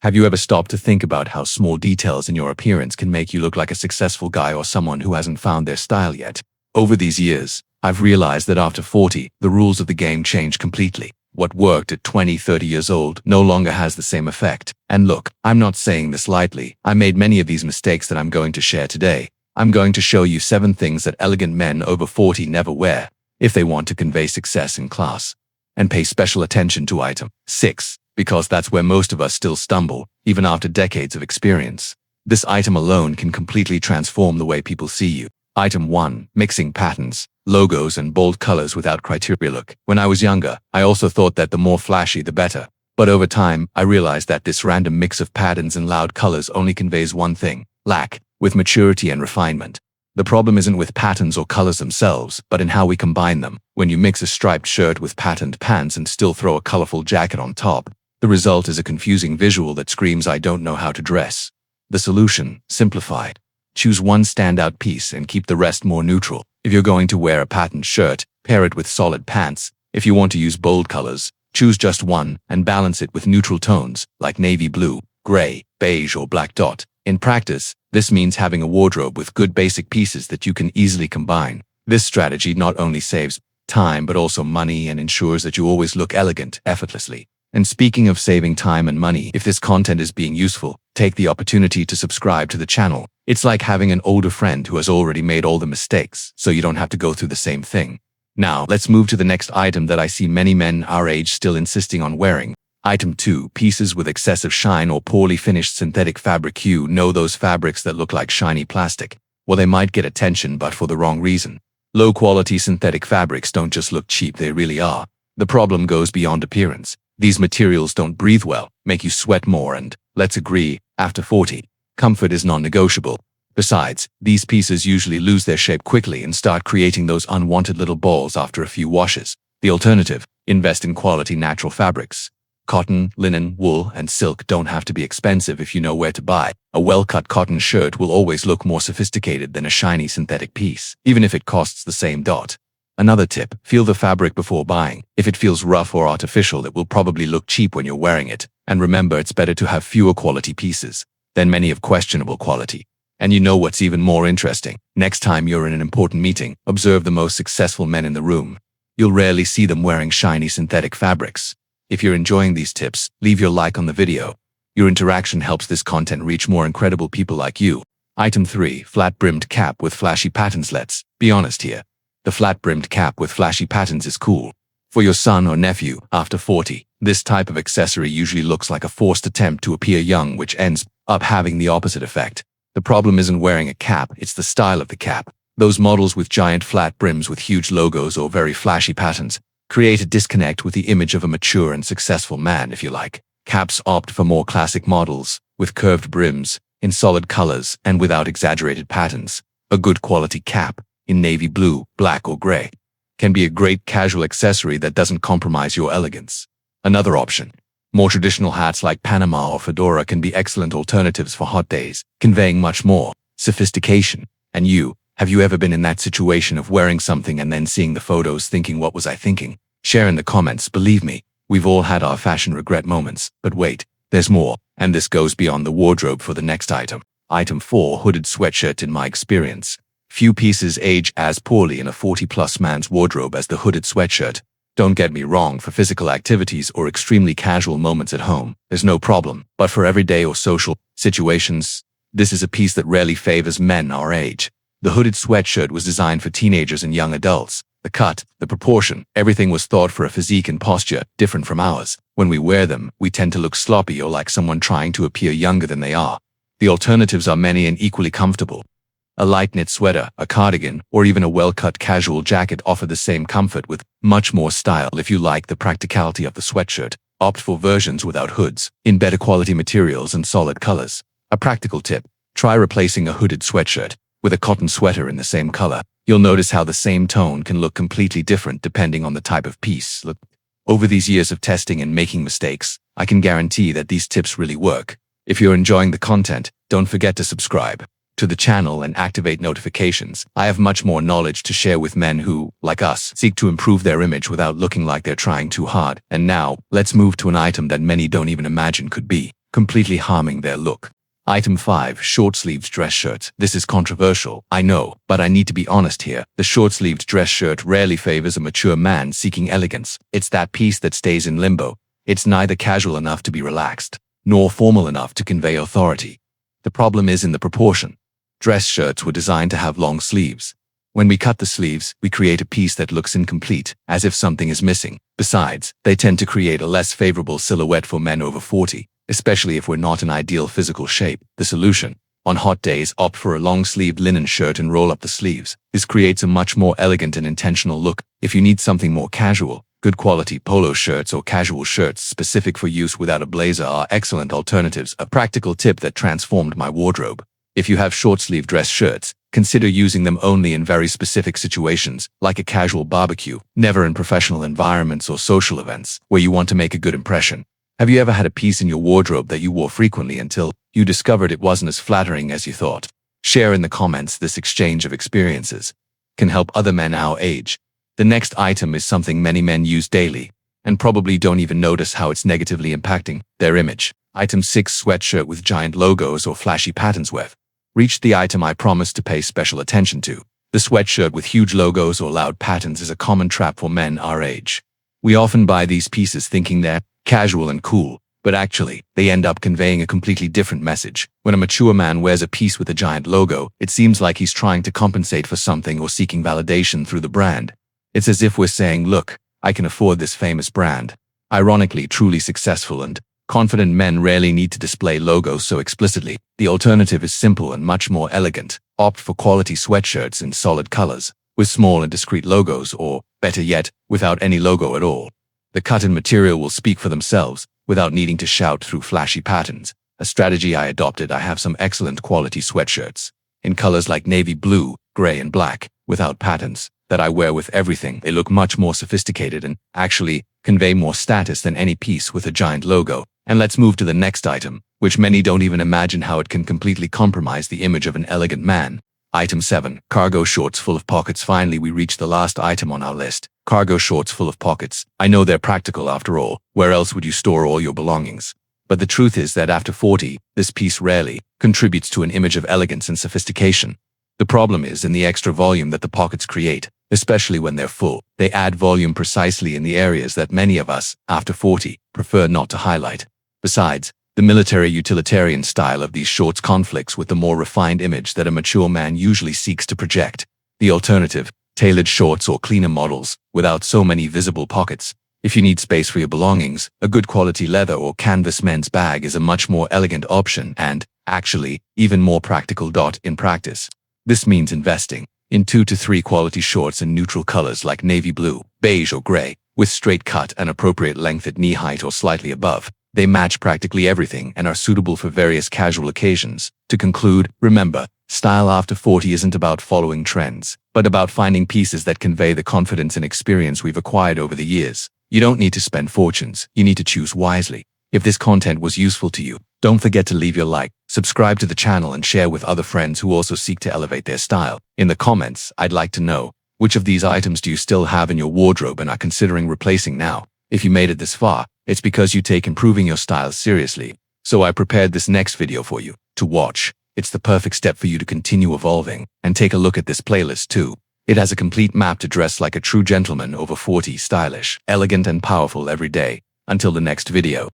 Have you ever stopped to think about how small details in your appearance can make you look like a successful guy or someone who hasn't found their style yet? Over these years, I've realized that after 40, the rules of the game change completely. What worked at 20, 30 years old no longer has the same effect. And look, I'm not saying this lightly. I made many of these mistakes that I'm going to share today. I'm going to show you 7 things that elegant men over 40 never wear if they want to convey success in class. And pay special attention to item 6, because that's where most of us still stumble, even after decades of experience. This item alone can completely transform the way people see you. Item 1. Mixing patterns, logos, and bold colors without criteria. Look, when I was younger, I also thought that the more flashy, the better. But over time, I realized that this random mix of patterns and loud colors only conveys one thing: lack, with maturity and refinement. The problem isn't with patterns or colors themselves, but in how we combine them. When you mix a striped shirt with patterned pants and still throw a colorful jacket on top, the result is a confusing visual that screams, "I don't know how to dress." The solution: simplify. Choose one standout piece and keep the rest more neutral. If you're going to wear a patterned shirt, pair it with solid pants. If you want to use bold colors, choose just one and balance it with neutral tones like navy blue, gray, beige, or black dot. In practice, this means having a wardrobe with good basic pieces that you can easily combine. This strategy not only saves time but also money and ensures that you always look elegant effortlessly. And speaking of saving time and money, if this content is being useful, take the opportunity to subscribe to the channel. It's like having an older friend who has already made all the mistakes, so you don't have to go through the same thing. Now, let's move to the next item that I see many men our age still insisting on wearing. Item 2. Pieces with excessive shine or poorly finished synthetic fabric. You know those fabrics that look like shiny plastic? Well, they might get attention, but for the wrong reason. Low-quality synthetic fabrics don't just look cheap, they really are. The problem goes beyond appearance. These materials don't breathe well, make you sweat more, and, let's agree, after 40, comfort is non-negotiable. Besides, these pieces usually lose their shape quickly and start creating those unwanted little balls after a few washes. The alternative: invest in quality natural fabrics. Cotton, linen, wool, and silk don't have to be expensive if you know where to buy. A well-cut cotton shirt will always look more sophisticated than a shiny synthetic piece, even if it costs the same dot. Another tip: feel the fabric before buying. If it feels rough or artificial, it will probably look cheap when you're wearing it. And remember, it's better to have fewer quality pieces than many of questionable quality. And you know what's even more interesting? Next time you're in an important meeting, observe the most successful men in the room. You'll rarely see them wearing shiny synthetic fabrics. If you're enjoying these tips, leave your like on the video. Your interaction helps this content reach more incredible people like you. Item 3. Flat-brimmed cap with flashy patterns. Let's be honest here. The flat-brimmed cap with flashy patterns is cool. For your son or nephew, after 40, this type of accessory usually looks like a forced attempt to appear young, which ends up having the opposite effect. The problem isn't wearing a cap, it's the style of the cap. Those models with giant flat brims with huge logos or very flashy patterns create a disconnect with the image of a mature and successful man, if you like. Caps opt for more classic models, with curved brims, in solid colors, and without exaggerated patterns. A good quality cap, in navy blue, black, or gray, can be a great casual accessory that doesn't compromise your elegance. Another option: more traditional hats like Panama or fedora can be excellent alternatives for hot days, conveying much more sophistication. And you, have you ever been in that situation of wearing something and then seeing the photos thinking, "What was I thinking?" Share in the comments. Believe me, we've all had our fashion regret moments. But wait, there's more, and this goes beyond the wardrobe for the next item. Item 4. Hooded sweatshirt. In my experience, few pieces age as poorly in a 40-plus man's wardrobe as the hooded sweatshirt. Don't get me wrong, for physical activities or extremely casual moments at home, there's no problem. But for everyday or social situations, this is a piece that rarely favors men our age. The hooded sweatshirt was designed for teenagers and young adults. The cut, the proportion, everything was thought for a physique and posture different from ours. When we wear them, we tend to look sloppy or like someone trying to appear younger than they are. The alternatives are many and equally comfortable. A light knit sweater, a cardigan, or even a well-cut casual jacket offer the same comfort with much more style. If you like the practicality of the sweatshirt, opt for versions without hoods, in better quality materials and solid colors. A practical tip: try replacing a hooded sweatshirt with a cotton sweater in the same color. You'll notice how the same tone can look completely different depending on the type of piece. Look, over these years of testing and making mistakes, I can guarantee that these tips really work. If you're enjoying the content, don't forget to subscribe to the channel and activate notifications. I have much more knowledge to share with men who, like us, seek to improve their image without looking like they're trying too hard. And now, let's move to an item that many don't even imagine could be completely harming their look. Item 5. Short-sleeved dress shirts. This is controversial, I know, but I need to be honest here. The short-sleeved dress shirt rarely favors a mature man seeking elegance. It's that piece that stays in limbo. It's neither casual enough to be relaxed, nor formal enough to convey authority. The problem is in the proportion. Dress shirts were designed to have long sleeves. When we cut the sleeves, we create a piece that looks incomplete, as if something is missing. Besides, they tend to create a less favorable silhouette for men over 40. Especially if we're not in ideal physical shape. The solution: on hot days, opt for a long-sleeved linen shirt and roll up the sleeves. This creates a much more elegant and intentional look. If you need something more casual, good quality polo shirts or casual shirts specific for use without a blazer are excellent alternatives. A practical tip that transformed my wardrobe. If you have short-sleeve dress shirts, consider using them only in very specific situations, like a casual barbecue, never in professional environments or social events, where you want to make a good impression. Have you ever had a piece in your wardrobe that you wore frequently until you discovered it wasn't as flattering as you thought? Share in the comments. This exchange of experiences can help other men our age. The next item is something many men use daily and probably don't even notice how it's negatively impacting their image. Item 6. Sweatshirt with giant logos or flashy patterns. We've reached the item I promised to pay special attention to. The sweatshirt with huge logos or loud patterns is a common trap for men our age. We often buy these pieces thinking they're casual and cool, but actually, they end up conveying a completely different message. When a mature man wears a piece with a giant logo, it seems like he's trying to compensate for something or seeking validation through the brand. It's as if we're saying, look, I can afford this famous brand. Ironically, truly successful and confident men rarely need to display logos so explicitly. The alternative is simple and much more elegant. Opt for quality sweatshirts in solid colors, with small and discreet logos or, better yet, without any logo at all. The cut and material will speak for themselves, without needing to shout through flashy patterns. A strategy I adopted: I have some excellent quality sweatshirts, in colors like navy blue, gray and black, without patterns, that I wear with everything. They look much more sophisticated and, actually, convey more status than any piece with a giant logo. And let's move to the next item, which many don't even imagine how it can completely compromise the image of an elegant man. Item 7. Cargo shorts full of pockets. Finally, we reach the last item on our list. Cargo shorts full of pockets. I know they're practical after all. Where else would you store all your belongings? But the truth is that after 40, this piece rarely contributes to an image of elegance and sophistication. The problem is in the extra volume that the pockets create, especially when they're full. They add volume precisely in the areas that many of us, after 40, prefer not to highlight. Besides, the military utilitarian style of these shorts conflicts with the more refined image that a mature man usually seeks to project. The alternative: tailored shorts or cleaner models, without so many visible pockets. If you need space for your belongings, a good quality leather or canvas men's bag is a much more elegant option and, actually, even more practical. In practice, this means investing in 2 to 3 quality shorts in neutral colors like navy blue, beige or gray, with straight cut and appropriate length at knee height or slightly above. They match practically everything and are suitable for various casual occasions. To conclude, remember, style after 40 isn't about following trends, but about finding pieces that convey the confidence and experience we've acquired over the years. You don't need to spend fortunes, you need to choose wisely. If this content was useful to you, don't forget to leave your like, subscribe to the channel and share with other friends who also seek to elevate their style. In the comments, I'd like to know, which of these items do you still have in your wardrobe and are considering replacing now? If you made it this far, it's because you take improving your style seriously. So I prepared this next video for you to watch. It's the perfect step for you to continue evolving. And take a look at this playlist too. It has a complete map to dress like a true gentleman over 40, stylish, elegant and powerful every day. Until the next video.